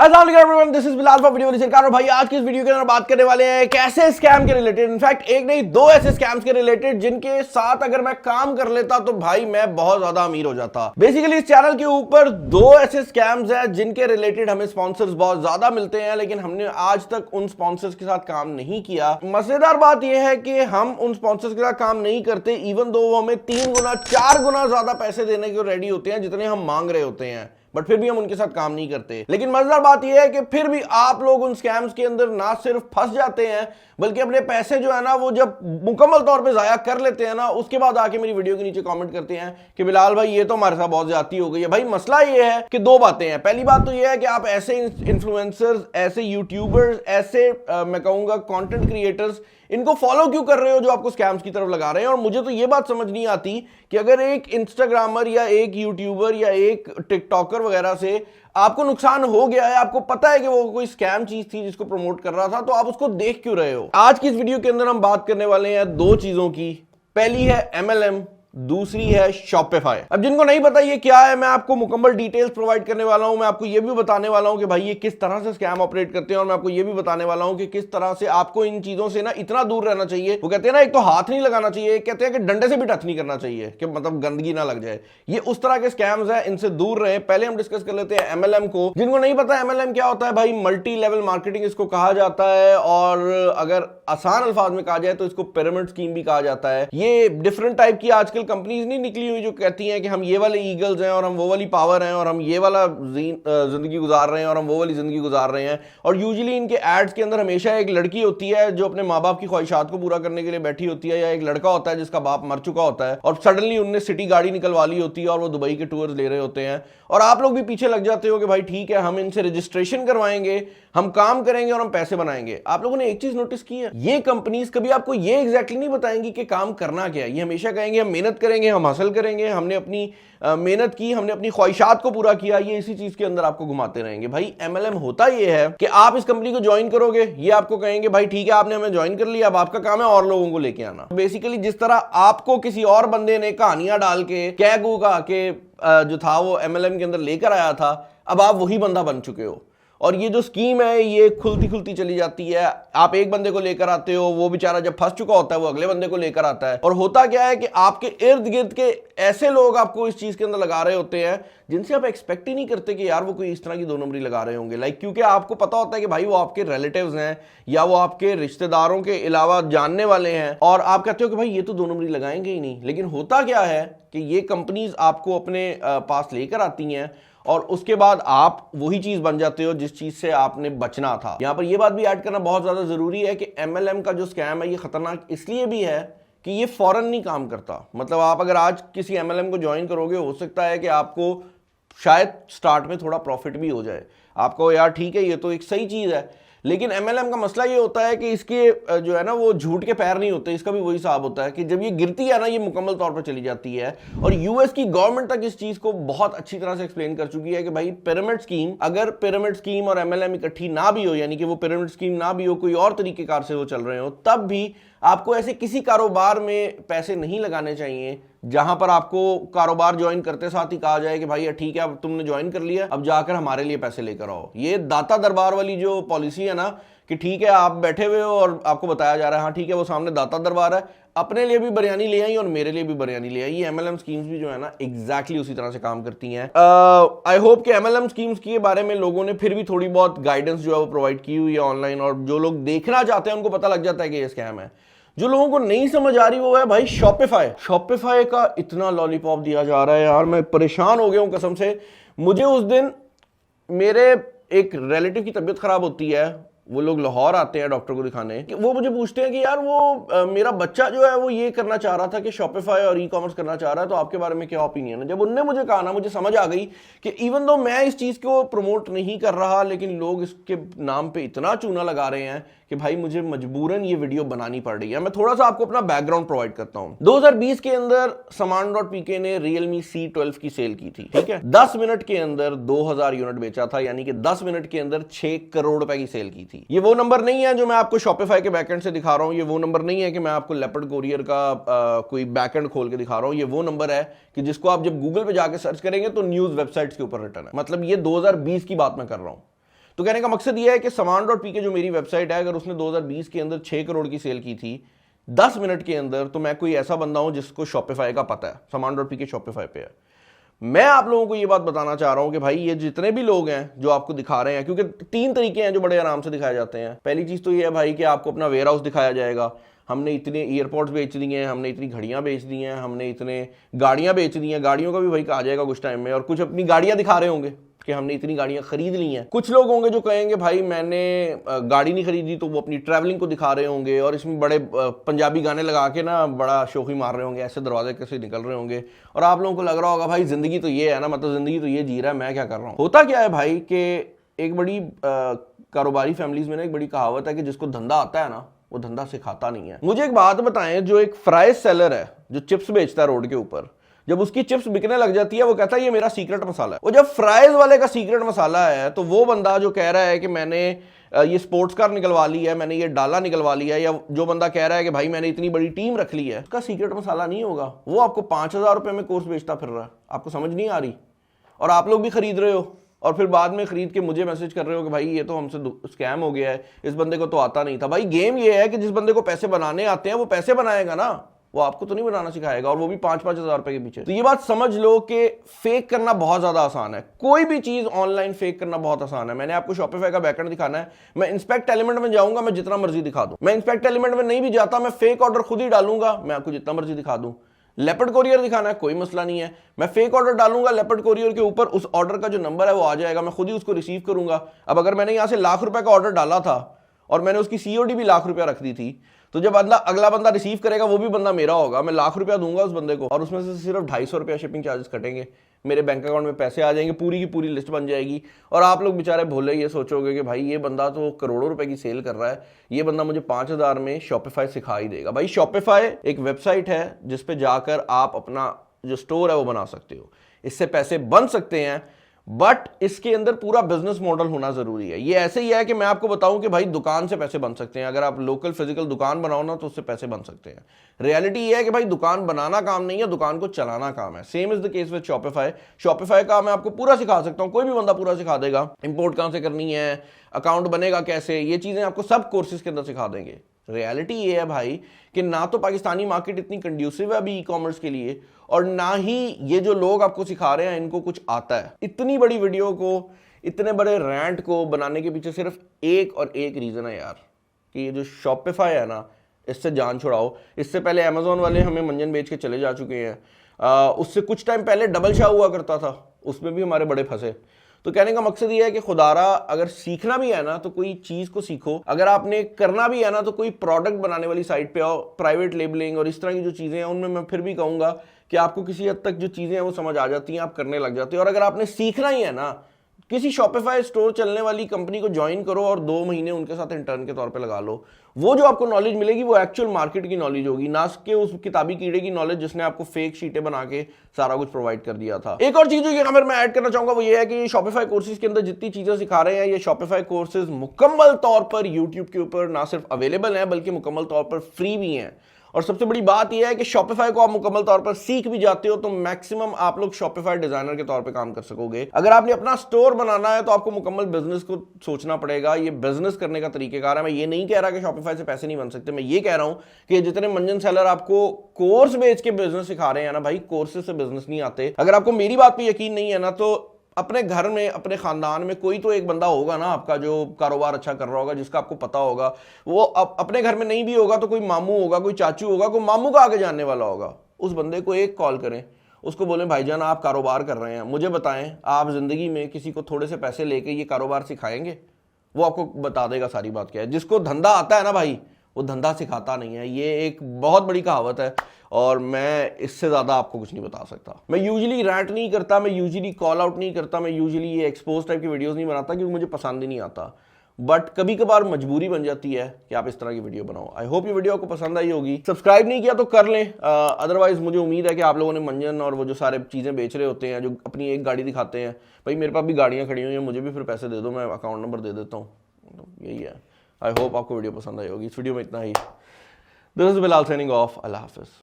अस्सलाम वालेकुम everyone, this is Bilal for video सरकार। और भाई आज की इस वीडियो के अंदर बात करने वाले हैं एक ऐसे स्कैम के रिलेटेड, इनफैक्ट एक नहीं दो ऐसे स्कैम्स के रिलेटेड जिनके साथ अगर मैं काम कर लेता तो भाई मैं बहुत ज्यादा अमीर हो जाता। बेसिकली इस चैनल के ऊपर दो ऐसे स्कैम्स हैं जिनके रिलेटेड हमें स्पॉन्सर्स बहुत ज्यादा मिलते हैं, लेकिन हमने आज तक उन स्पॉन्सर्स के साथ काम नहीं किया। मजेदार बात यह है कि हम उन स्पॉन्सर्स के साथ काम नहीं करते इवन दो वो हमें 3 गुना 4 गुना ज्यादा पैसे देने को रेडी होते हैं जितने हम मांग रहे होते हैं, बट फिर भी हम उनके साथ काम नहीं करते। लेकिन मजेदार बात यह है कि फिर भी आप लोग उन स्कैम्स के अंदर ना सिर्फ फंस जाते हैं बल्कि अपने पैसे जो है ना वो जब मुकम्मल तौर पे जाया कर लेते हैं ना, उसके बाद आके मेरी वीडियो के नीचे कमेंट करते हैं कि बिलाल भाई ये तो हमारे साथ बहुत ज्यादती हो गई है। भाई मसला ये है कि दो बातें हैं। पहली बात तो ये है कि आप ऐसे इन्फ्लुएंसर्स, ऐसे यूट्यूबर्स, ऐसे मैं कहूंगा कंटेंट क्रिएटर्स, इनको फॉलो क्यों कर रहे हो जो आपको स्कैम्स की तरफ लगा रहे हैं। और मुझे तो ये बात समझ नहीं आती कि अगर एक इंस्टाग्रामर या एक यूट्यूबर या एक टिकटॉकर वगैरह से आपको नुकसान हो गया है, आपको पता है कि वो कोई स्कैम चीज थी जिसको प्रमोट कर रहा था, तो आप उसको देख क्यों रहे हो। आज की इस वीडियो के अंदर हम बात करने वाले हैं दो चीजों की। पहली है MLM, दूसरी है शॉपिफाई। अब जिनको नहीं पता ये क्या है, मैं आपको मुकम्मल डिटेल्स प्रोवाइड करने वाला हूं। मैं आपको ये भी बताने वाला हूं कि भाई ये किस तरह से स्कैम ऑपरेट करते हैं, और मैं आपको ये भी बताने वाला हूं कि किस तरह से आपको इन चीजों से ना इतना दूर रहना चाहिए। वो कहते हैं ना, एक तो हाथ नहीं लगाना चाहिए, कहते हैं कि डंडे से भी टच नहीं करना चाहिए कि मतलब गंदगी ना लग जाए। ये उस तरह के स्कैम्स हैं, इनसे दूर रहे। पहले हम डिस्कस कर लेते हैं MLM को। जिनको नहीं पता MLM क्या होता है, भाई मल्टी लेवल मार्केटिंग इसको कहा जाता है, और अगर आसान अल्फाज में कहा जाए तो इसको पिरामिड स्कीम भी कहा जाता है। ये डिफरेंट टाइप की आजकल कंपनीज नहीं निकली हुई जो कहती हैं कि हम ये वाले ईगल्स हैं और हम वो वाली पावर हैं और हम ये वाला जिंदगी गुजार रहे हैं और हम वो वाली जिंदगी गुजार रहे हैं। और यूजुअली इनके एड्स के अंदर हमेशा एक लड़की होती है जो अपने माँ बाप की ख्वाहिशात को पूरा करने के लिए बैठी होती है, या एक लड़का होता है जिसका बाप मर चुका होता है और सडनली उनने सिटी गाड़ी निकलवा ली होती है और वो दुबई के टूर्स ले रहे होते हैं। और आप लोग भी पीछे लग जाते हो कि भाई ठीक है, हम इनसे रजिस्ट्रेशन करवाएंगे, हम काम करेंगे और हम पैसे बनाएंगे। आप लोगों ने एक चीज नोटिस की है, ये कंपनीज कभी आपको ये एग्जैक्टली नहीं बताएंगी कि काम करना क्या है। ये हमेशा कहेंगे हम मेहनत करेंगे, हम हासिल करेंगे, हमने अपनी मेहनत की, हमने अपनी ख्वाहिशात को पूरा किया। ये इसी चीज के अंदर आपको घुमाते रहेंगे। भाई MLM होता ये है कि आप इस कंपनी को ज्वाइन करोगे, ये आपको कहेंगे भाई ठीक है आपने हमें ज्वाइन कर लिया, अब आपका काम है और लोगों को लेके आना। बेसिकली जिस तरह आपको किसी और बंदे ने कहानियां डाल के कैगू का के जो था वो MLM के अंदर लेकर आया था, अब आप वही बंदा बन चुके हो। और ये जो स्कीम है ये खुलती खुलती चली जाती है। आप एक बंदे को लेकर आते हो, वो बेचारा जब फंस चुका होता है वो अगले बंदे को लेकर आता है। और होता क्या है कि आपके इर्द गिर्द के ऐसे लोग आपको इस चीज के अंदर लगा रहे होते हैं जिनसे आप एक्सपेक्ट ही नहीं करते कि यार वो कोई इस तरह की दो नंबरी लगा रहे होंगे। लाइक क्योंकि आपको पता होता है कि भाई वो आपके रिलेटिव्स हैं या वो आपके रिश्तेदारों के अलावा जानने वाले हैं, और आप कहते हो कि भाई ये तो दो नंबरी लगाएंगे ही नहीं। लेकिन होता क्या है कि ये कंपनीज आपको अपने पास लेकर आती हैं और उसके बाद आप वही चीज बन जाते हो जिस चीज से आपने बचना था। यहां पर यह बात भी ऐड करना बहुत ज्यादा जरूरी है कि MLM का जो स्कैम है ये खतरनाक इसलिए भी है कि ये फौरन नहीं काम करता। मतलब आप अगर आज किसी MLM को ज्वाइन करोगे, हो सकता है कि आपको शायद स्टार्ट में थोड़ा प्रॉफिट भी हो जाए, आपको यार ठीक है ये तो एक सही चीज है। लेकिन MLM का मसला ये होता है कि इसके जो है ना वो झूठ के पैर नहीं होते। इसका भी वही हिसाब होता है कि जब ये गिरती है ना ये मुकम्मल तौर पर चली जाती है। और US की गवर्नमेंट तक इस चीज को बहुत अच्छी तरह से एक्सप्लेन कर चुकी है कि भाई पिरामिड स्कीम, अगर पिरामिड स्कीम और MLM इकट्ठी ना भी हो, यानी कि वो पिरामिड स्कीम ना भी हो, कोई और तरीकेकार से वो चल रहे हो, तब भी आपको ऐसे किसी कारोबार में पैसे नहीं लगाने चाहिए जहां पर आपको कारोबार ज्वाइन करते साथ ही कहा जाए कि भाई ठीक है अब तुमने ज्वाइन कर लिया, अब जाकर हमारे लिए पैसे लेकर आओ। ये दाता दरबार वाली जो पॉलिसी है ना कि ठीक है आप बैठे हुए हो और आपको बताया जा रहा है हाँ ठीक है वो सामने दाता दरबार है, अपने लिए भी बिरयानी ले आई और मेरे लिए भी बिरयानी ले आई। ये MLM स्कीम्स भी जो है ना एग्जैक्टली उसी तरह से काम करती हैं। आई होप कि MLM स्कीम्स के बारे में लोगों ने फिर भी थोड़ी बहुत गाइडेंस जो है वो प्रोवाइड की हुई है ऑनलाइन, और जो लोग देखना चाहते हैं उनको पता लग जाता है कि ये स्कैम है। जो लोगों को नहीं समझ आ रही वो है भाई शॉपिफाई का इतना लॉलीपॉप दिया जा रहा है यार, मैं परेशान हो गया हूं कसम से। मुझे उस दिन मेरे एक रिलेटिव की तबीयत खराब होती है, वो लोग लाहौर आते हैं डॉक्टर को दिखाने, कि वो मुझे पूछते हैं कि यार वो मेरा बच्चा जो है वो ये करना चाह रहा था कि शॉपिफाई और ई-कॉमर्स करना चाह रहा है, तो आपके बारे में क्या ओपिनियन है। जब उनने मुझे कहा ना, मुझे समझ आ गई कि इवन दो मैं इस चीज को प्रमोट नहीं कर रहा, लेकिन लोग इसके नाम पे इतना चूना लगा रहे हैं कि भाई मुझे मजबूरन ये वीडियो बनानी पड़ रही है। मैं थोड़ा सा आपको अपना बैकग्राउंड प्रोवाइड करता हूं। 2020 के अंदर Samaan.pk ने Realme C12 की सेल की थी, ठीक है। 10 मिनट के अंदर 2000 यूनिट बेचा था, यानी कि 10 मिनट के अंदर 6 करोड़ रुपए की सेल की थी। ये वो नंबर नहीं है जो मैं आपको शॉपिफाई के बैकएंड से दिखा रहा हूं, ये वो नंबर नहीं है कि मैं आपको लेपर्ड कोरियर का कोई बैकएंड खोल के दिखा रहा हूं। ये वो नंबर है कि जिसको आप जब गूगल पे जाकर सर्च करेंगे तो न्यूज वेबसाइट्स के ऊपर रिटर्न है। मतलब ये 2020 की बात मैं कर रहा हूं। तो कहने का मकसद ये है कि saman.pk जो मेरी वेबसाइट है, अगर उसने 2020 के अंदर 6 करोड़ की सेल की थी 10 मिनट के अंदर, तो मैं कोई ऐसा बंदा हूं जिसको शॉपिफाई का पता है। saman.pk शॉपिफाई पे है। मैं आप लोगों को ये बात बताना चाह रहा हूं कि भाई ये जितने भी लोग हैं जो आपको दिखा रहे हैं, क्योंकि 3 तरीके हैं जो बड़े आराम से दिखाए जाते हैं। पहली चीज तो ये है भाई कि आपको अपना वेयर हाउस दिखाया जाएगा, हमने इतने ईयरपॉड्स बेच दिए हैं, हमने इतनी घड़ियां बेच दी हैं, हमने इतने गाड़ियां बेच दी हैं। गाड़ियों का भी भाई कहा जाएगा कुछ टाइम में, और कुछ अपनी गाड़ियां दिखा रहे होंगे कि हमने इतनी गाड़ियां खरीद ली हैं। कुछ लोग होंगे जो कहेंगे भाई मैंने गाड़ी नहीं खरीदी, तो वो अपनी ट्रैवलिंग को दिखा रहे होंगे और इसमें बड़े पंजाबी गाने लगा के ना बड़ा शोखी मार रहे होंगे, ऐसे दरवाजे कैसे निकल रहे होंगे, और आप लोगों को लग रहा होगा भाई जिंदगी तो ये है ना, मतलब जिंदगी तो ये जी रहा है, मैं क्या कर रहा हूँ। होता क्या है भाई कि एक बड़ी कारोबारी फैमिलीज में ना एक बड़ी कहावत है कि जिसको धंधा आता है ना वो धंधा सिखाता नहीं है। मुझे एक बात बताएं, जो एक फ्राइज सेलर है जो चिप्स बेचता है रोड के ऊपर, जब उसकी चिप्स बिकने लग जाती है वो कहता है ये मेरा सीक्रेट मसाला है। वो जब फ्राइज वाले का सीक्रेट मसाला है, तो वो बंदा जो कह रहा है कि मैंने ये स्पोर्ट्स कार निकलवा ली है, मैंने ये डाला निकलवा लिया है, या जो बंदा कह रहा है कि भाई मैंने इतनी बड़ी टीम रख ली है, उसका सीक्रेट मसाला नहीं होगा। वो आपको 5,000 रुपए में कोर्स बेचता फिर रहा है, आपको समझ नहीं आ रही, और आप लोग भी खरीद रहे हो, और फिर बाद में खरीद के मुझे मैसेज कर रहे हो कि भाई ये तो हमसे स्कैम हो गया है, इस बंदे को तो आता नहीं था। भाई गेम ये है कि जिस बंदे को पैसे बनाने आते हैं वो पैसे बनाएगा ना, वो आपको तो नहीं बनाना सिखाएगा, और वो भी 5-5 हजार रुपए के पीछे। तो ये बात समझ लो कि फेक करना बहुत ज्यादा आसान है। कोई भी चीज ऑनलाइन फेक करना बहुत आसान है। मैंने आपको शॉपिफाई का बैकएंड दिखाना है, मैं इंस्पेक्ट एलिमेंट में जाऊंगा, मैं जितना मर्जी दिखा दूं। मैं इंस्पेक्ट एलिमेंट में नहीं भी जाता, मैं फेक ऑर्डर खुद ही डालूंगा, मैं आपको जितना मर्जी दिखा दूं। लेपर्ड कोरियर दिखाना है, कोई मसला नहीं है, मैं फेक ऑर्डर डालूंगा लेपर्ड कोरियर के ऊपर, उस ऑर्डर का जो नंबर है वो आ जाएगा, मैं खुद ही उसको रिसीव करूंगा। अब अगर मैंने यहां से ₹1,00,000 का ऑर्डर डाला था और मैंने उसकी सीओडी भी ₹1,00,000 रख दी थी, तो जब अगला बंदा रिसीव करेगा वो भी बंदा मेरा होगा, मैं ₹1,00,000 दूंगा उस बंदे को, और उसमें से सिर्फ ₹250 शिपिंग चार्जेस कटेंगे, मेरे बैंक अकाउंट में पैसे आ जाएंगे, पूरी की पूरी लिस्ट बन जाएगी। और आप लोग बेचारे भोले ये सोचोगे कि भाई ये बंदा तो करोड़ों रुपए की सेल कर रहा है, ये बंदा मुझे 5,000 में शॉपिफाई सिखा ही देगा। भाई शॉपिफाई एक वेबसाइट है जिसपे जाकर आप अपना जो स्टोर है वो बना सकते हो, इससे पैसे बन सकते हैं, बट इसके अंदर पूरा बिजनेस मॉडल होना जरूरी है। ये ऐसे ही है कि मैं आपको बताऊं कि भाई दुकान से पैसे बन सकते हैं, अगर आप लोकल फिजिकल दुकान बनाओ ना तो उससे पैसे बन सकते हैं। रियलिटी ये है कि भाई दुकान बनाना काम नहीं है, दुकान को चलाना काम है। Same is the case with Shopify. Shopify का मैं आपको पूरा सिखा सकता हूं, कोई भी बंदा पूरा सिखा देगा। इंपोर्ट कहां से करनी है, अकाउंट बनेगा कैसे, ये चीजें आपको सब कोर्सेज के अंदर सिखा देंगे। रियलिटी ये है भाई कि ना तो पाकिस्तानी मार्केट इतनी कंड्यूसिव है अभी ई कॉमर्स के लिए, और ना ही ये जो लोग आपको सिखा रहे हैं इनको कुछ आता है। इतनी बड़ी वीडियो को, इतने बड़े रैंट को बनाने के पीछे सिर्फ एक और एक रीजन है यार, कि ये जो शॉपिफाई है ना, इससे जान छुड़ाओ। इससे पहले अमेजोन वाले हमें मंजन बेच के चले जा चुके हैं, उससे कुछ टाइम पहले डबल शाह हुआ करता था, उसमें भी हमारे बड़े फंसे। तो कहने का मकसद ये है कि खुदारा अगर सीखना भी है ना तो कोई चीज को सीखो, अगर आपने करना भी है ना तो कोई प्रोडक्ट बनाने वाली साइट पे आओ। प्राइवेट लेबलिंग और इस तरह की जो चीजें हैं उनमें मैं फिर भी कहूंगा कि आपको किसी हद तक जो चीजें हैं वो समझ आ जाती हैं, आप करने लग जाते हो। और अगर आपने सीखना ही है ना, किसी शॉपिफाई स्टोर चलने वाली कंपनी को ज्वाइन करो और 2 महीने उनके साथ इंटर्न के तौर पे लगा लो। वो जो आपको नॉलेज मिलेगी वो एक्चुअल मार्केट की नॉलेज होगी, ना कि उस किताबी कीड़े की नॉलेज जिसने आपको फेक शीटें बना के सारा कुछ प्रोवाइड कर दिया था। एक और चीज जो यहाँ पर मैं ऐड करना चाहूंगा वो ये है कि शॉपिफाई कोर्सेज के अंदर जितनी चीजें सिखा रहे हैं, ये शॉपिफाई कोर्सेज मुकम्मल तौर पर यूट्यूब के ऊपर ना सिर्फ अवेलेबल है बल्कि मुकम्मल तौर पर फ्री भी है। और सबसे बड़ी बात यह है कि शॉपिफाई को आप मुकम्मल तौर पर सीख भी जाते हो तो मैक्सिमम आप लोग शॉपिफाई डिजाइनर के तौर पे काम कर सकोगे। अगर आपने अपना स्टोर बनाना है तो आपको मुकम्मल बिजनेस को सोचना पड़ेगा। ये बिजनेस करने का तरीकेकार है। मैं ये नहीं कह रहा कि शॉपिफाई से पैसे नहीं बन सकते, मैं ये कह रहा हूं कि जितने मंजन सेलर आपको कोर्स बेच के बिजनेस सिखा रहे हैं ना भाई, कोर्सेज से बिजनेस नहीं आते। अगर आपको मेरी बात पे यकीन नहीं है ना तो अपने घर में, अपने खानदान में कोई तो एक बंदा होगा ना आपका जो कारोबार अच्छा कर रहा होगा, जिसका आपको पता होगा। वो अपने घर में नहीं भी होगा तो कोई मामू होगा, कोई चाचू होगा, कोई मामू का आगे जानने वाला होगा। उस बंदे को एक कॉल करें, उसको बोलें भाईजान आप कारोबार कर रहे हैं, मुझे बताएं आप जिंदगी में किसी को थोड़े से पैसे लेके ये कारोबार सिखाएंगे? वो आपको बता देगा सारी बात क्या है। जिसको धंधा आता है ना भाई, वो धंधा सिखाता नहीं है। ये एक बहुत बड़ी कहावत है और मैं इससे ज्यादा आपको कुछ नहीं बता सकता। मैं यूजुअली रैंट नहीं करता, मैं यूजुअली कॉल आउट नहीं करता, मैं यूजुअली ये एक्सपोज टाइप की वीडियोस नहीं बनाता क्योंकि मुझे पसंद ही नहीं आता। बट कभी कभार मजबूरी बन जाती है कि आप इस तरह की वीडियो बनाओ। आई होप ये वीडियो आपको पसंद आई होगी। सब्सक्राइब नहीं किया तो कर लें, अदरवाइज मुझे उम्मीद है कि आप लोगों ने मंजन और वो जो सारे चीज़ें बेच रहे होते हैं, जो अपनी एक गाड़ी दिखाते हैं, भाई मेरे पास भी गाड़ियाँ खड़ी हुई हैं, मुझे भी फिर पैसे दे दो, मैं अकाउंट नंबर दे देता हूँ। यही है। आई होप आपको वीडियो पसंद आई होगी। इस वीडियो में इतना ही। This is Bilal signing off. अल्लाह हाफिज़।